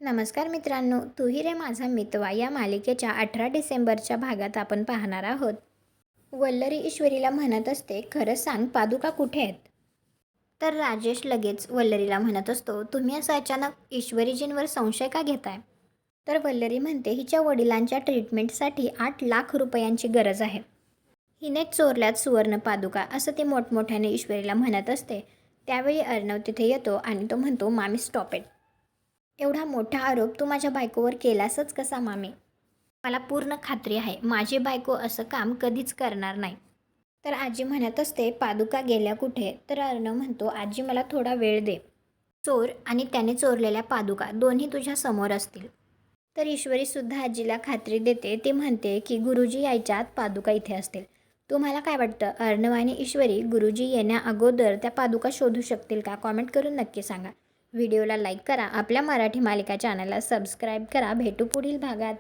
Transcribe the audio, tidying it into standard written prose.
नमस्कार मित्रांनो, तूही रे माझा मितवा या मालिकेच्या 18 डिसेंबरच्या भागात आपण पाहणार आहोत. वल्लरी ईश्वरीला म्हणत असते, खरं सांग पादुका कुठे आहेत? तर राजेश लगेच वल्लरीला म्हणत असतो, तुम्ही असं अचानक ईश्वरीजींवर संशय का घेताय? तर वल्लरी म्हणते, हिच्या वडिलांच्या ट्रीटमेंटसाठी 8 लाख रुपयांची गरज आहे. हिने चोरल्यात सुवर्ण पादुका, असं ती मोठमोठ्याने ईश्वरीला म्हणत असते. त्यावेळी अर्णव तिथे येतो आणि तो म्हणतो, मामी स्टॉप इट. एवढा मोठा आरोप तू माझ्या बायकोवर केलासच कसा मामी? मला पूर्ण खात्री आहे माझी बायको असं काम कधीच करणार नाही. तर आजी म्हणत असते, पादुका गेल्या कुठे? तर अर्णव म्हणतो, आजी मला थोडा वेळ दे. चोर आणि त्याने चोरलेल्या पादुका दोन्ही तुझ्या समोर असतील. तर ईश्वरीसुद्धा आजीला खात्री देते. ती म्हणते की गुरुजी यायच्या आत पादुका इथे असतील. तुम्हाला काय वाटतं, अर्णव आणि ईश्वरी गुरुजी येण्या अगोदर त्या पादुका शोधू शकतील का? कॉमेंट करून नक्की सांगा. व्हिडिओला लाईक करा, आपल्या मराठी मालिका चॅनलला सबस्क्राईब करा. भेटू पुढील भागात.